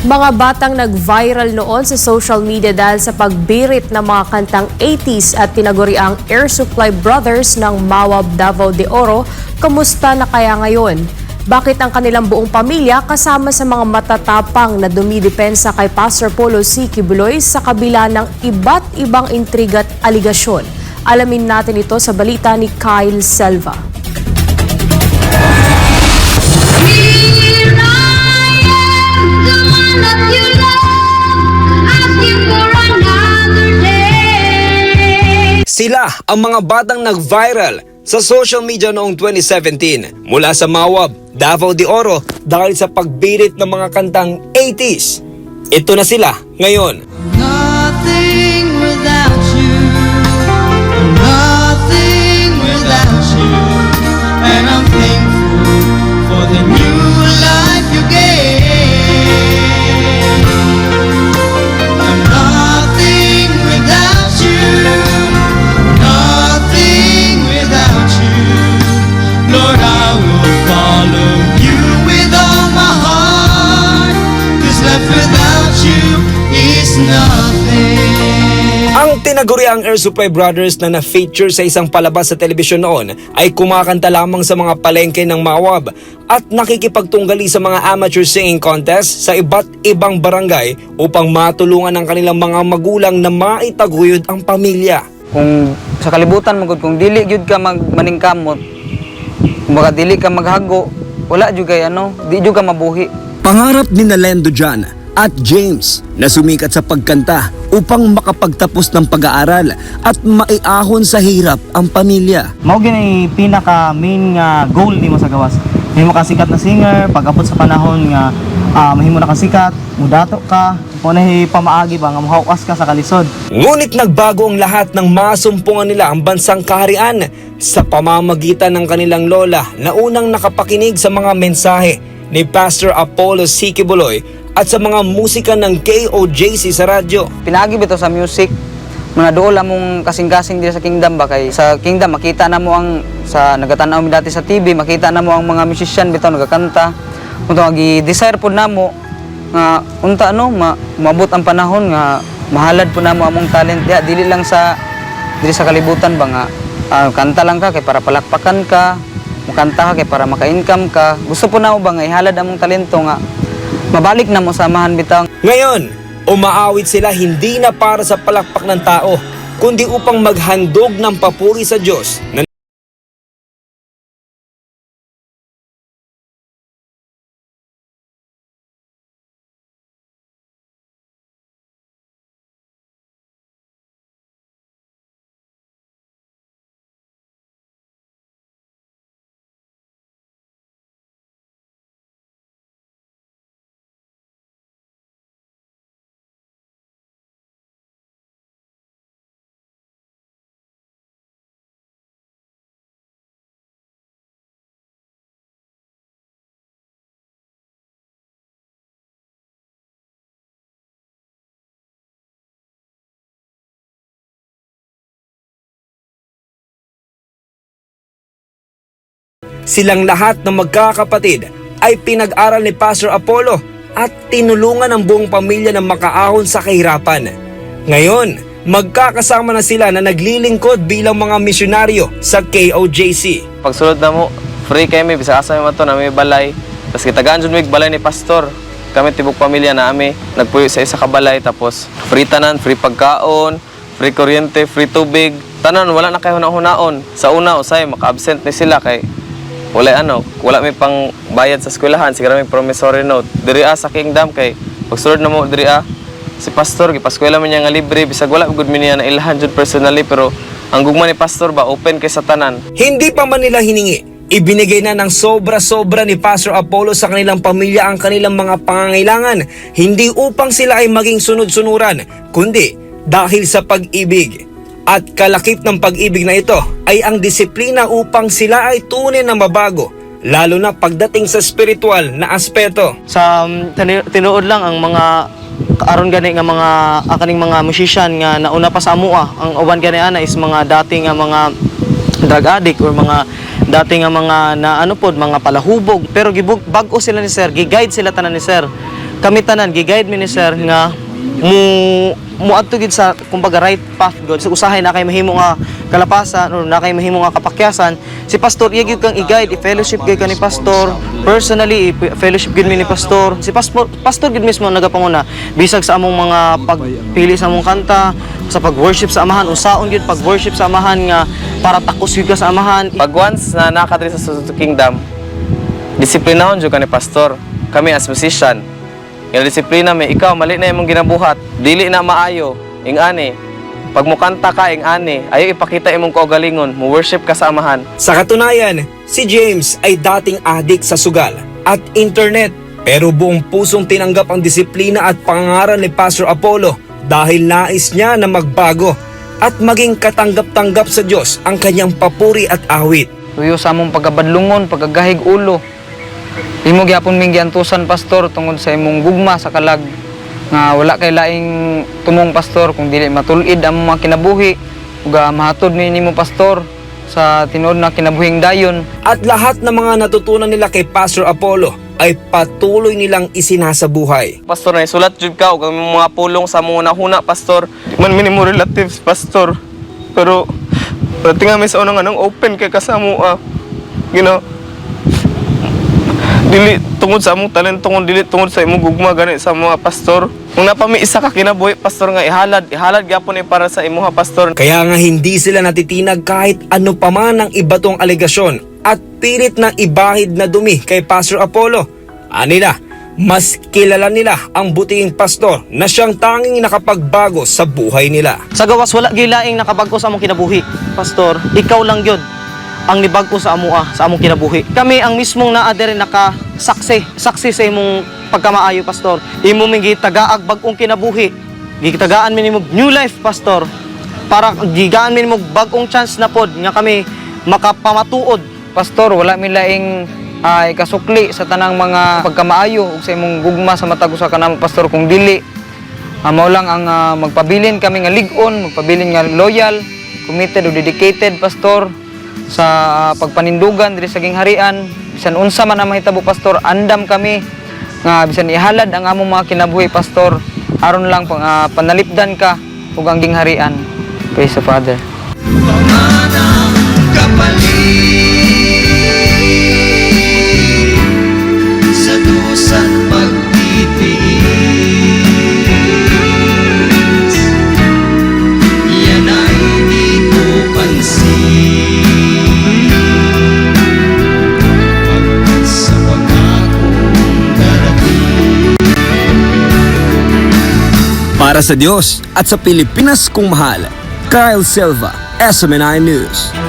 Mga batang nag-viral noon sa social media dahil sa pagbirit ng mga kantang 80s at tinaguriang Air Supply Brothers ng Mawab Davao de Oro. Kamusta na kaya ngayon? Bakit ang kanilang buong pamilya kasama sa mga matatapang na dumidepensa kay Pastor Polo C. Kibuloy sa kabila ng iba't ibang intriga at aligasyon? Alamin natin ito sa balita ni Kyle Selva. Sila ang mga batang nag-viral sa social media noong 2017 mula sa Mawab, Davao de Oro dahil sa pagbirit ng mga kantang 80s. Ito na sila ngayon. Nothing without you, nothing without you, and I'm thankful for the new life you gave. I'm nothing without you, nothing without you, Lord, I will follow you with all my heart, 'cause left without you is nothing. Ang tinaguriang Air Supply Brothers na na-feature sa isang palabas sa telebisyon noon ay kumakanta lamang sa mga palengke ng Mawab at nakikipagtunggali sa mga amateur singing contest sa iba't ibang barangay upang matulungan ang kanilang mga magulang na maitaguyod ang pamilya. Kung sa kalibutan magud kung dili gyud ka maningkamot, kung baka dili ka maghago, wala jud kay di jud ka mabuhi. Pangarap ni Nalendo Jan at James na sumikat sa pagkanta upang makapagtapos ng pag-aaral at maiahon sa hirap ang pamilya. Mao gini pinaka main nga goal nimo sa gawas. Mahimo ka sikat na singer pag-abot sa panahon nga mahimo na ka sikat, mudato ka, mo na pamaagi ba nga mahawas ka sa kalisod. Ngunit nagbago ang lahat ng masumpungan nila ang bansang kaharian sa pamamagitan ng kanilang lola na unang nakapakinig sa mga mensahe ni Pastor Apollo C. Kibuloy at sa mga musika ng KOJC sa radyo. Pinagi bito sa music, mga dool among kasing-kasing diri sa Kingdom ba kay sa Kingdom makita na mo ang sa nagatanaw mi dati sa TV, makita na mo ang mga musician bitaw nagakanta. Unta gi-desire pud namo nga unta maabot ang panahon nga mahalad pud namo among talent diha dili lang sa diri sa kalibutan ba nga kanta lang ka kay para palakpakan ka, mukanta ka kay para maka-income ka. Gusto po namo ba nga ihalad among talento nga mabalik na mo samahan bitaw. Ngayon, umaawit sila hindi na para sa palakpak ng tao, kundi upang maghandog ng papuri sa Diyos na silang lahat ng magkakapatid ay pinag-aral ni Pastor Apollo at tinulungan ang buong pamilya na makaahon sa kahirapan. Ngayon, magkakasama na sila na naglilingkod bilang mga misyonaryo sa KOJC. Pagsulod na mo, free kami, bisa asa mo ito na may balay. Tapos kitagaan dyan may balay ni Pastor. Kami tibok pamilya na kami, nagpuyo sa isa ka balay, tapos free tanan, free pagkaon, free kuryente, free tubig. Tanan, wala na kayo hunaon. Sa una, usay, maka-absent ni sila kay wala may pang bayad sa eskwelahan, siguro may promissory note. Diri sa Kingdom kay pagsulod na mo diri si Pastor gipaskwela man niya nga libre bisag wala gud mi niya na ilhan jud personally, pero ang gugma ni Pastor ba open kay sa tanan. Hindi pa man nila hiningi, ibinigay na ng sobra-sobra ni Pastor Apollo sa kanilang pamilya ang kanilang mga pangangailangan, hindi upang sila ay maging sunod-sunuran, kundi dahil sa pag-ibig. At kalakip ng pag-ibig na ito ay ang disiplina upang sila ay tunay na mabago, lalo na pagdating sa spiritual na aspeto. Sa tinuod lang ang mga aron gani nga mga akaning mga musician nga nauna pa sa amoa. Ang uban gani ana is mga dating nga mga drug addict or mga dating nga mga mga palahubog, pero bag-o sila ni Sir, gi-guide sila tanan ni Sir kami tanan gi-guide mi ni sir nga muadto gid sa kumbaga right path god. So usahay na kay mahimo nga kalapasan or na kay mahimo nga kapakyasan, si pastor iya gyud kang i-guide, i-fellowship gyud ka ni pastor. Personally, i-fellowship gyud mi ni pastor. Si pastor gyud mismo nagapanguna bisag sa among mga pagpili sa among kanta, sa pag-worship sa amahan, usaon gyud pag-worship sa amahan nga para takos gyud ka sa amahan. Pag once na nakadiri sa Suzuki Kingdom, disiplinahon jud ka ni pastor. Kami as musician, yung disiplina may ikaw mali na imong ginabuhat, dili na maayo ingani. Pag mukanta ka ingani, ayo ipakita imong kaugalingon, mo worship ka sa amahan. Sa katunayan, si James ay dating adik sa sugal at internet, pero buong pusong tinanggap ang disiplina at pangangaral ni Pastor Apollo dahil nais niya na magbago at maging katanggap-tanggap sa Diyos ang kanyang papuri at awit. Tuyo sa among pagkabadlungon, pagkagahig ulo. Imo gyapon ming giantusan pastor tungod sa imong gugma sa kalag nga wala kay laing tumong pastor kung dili matulid ang mga kinabuhi ug mahatod nimo pastor sa tinuod na kinabuhing dayon. At lahat ng mga natutunan nila kay Pastor Apollo ay patuloy nilang isinasabuhay. Pastor, na isulat jud ka og ang mga pulong sa mga nahuna pastor. Di man minimo relatives pastor. Pero tingnan mi sa unang anong open kay kasamo you know, dili tungod sa among talento kung dili tungod sa imong gugma gani sa mga pastor. Kung napami isa ka kinabuhi pastor nga ihalad gyapon para sa imuha pastor. Kaya nga hindi sila natitinag kahit ano pa man ang iba tong alegasyon at pilit na ibahid na dumi kay Pastor Apollo. Anila, mas kilala nila ang butihing pastor na siyang tanging nakapagbago sa buhay nila. Sa gawas wala gilaing nakabag-o sa among kinabuhi, pastor. Ikaw lang gyud ang nibag-o sa among kinabuhi. Kami ang mismong naa diri nakasaksi sa imong pagkamaayo, pastor. Imo ming gitagaag bag-ong kinabuhi. Gitagaan mi nimo new life, pastor. Para gigaan mi nimo bag-ong chance na pod nga kami makapamatuod. Pastor, wala mi laing kasukli sa tanang mga pagkamaayo ug sa imong gugma sa matag usa ka namo pastor kung dili mao lang ang magpabilin kami nga lig-on, magpabilin nga loyal, committed ug dedicated pastor sa pagpanindugan diri sa gingharian. Bisan unsa man ang mahitabo pastor, andam kami nga bisan ihalad ang among mga kinabuhi pastor aron lang panalipdan ka ug ang gingharian. Praise the Father. Pamanang kapalit sa dusa't pagtitiis, yan ay di ko pansin. Pagkat sa pangakong darating, Para sa Diyos at sa Pilipinas kong mahal, Kyle Silva, SMNI News.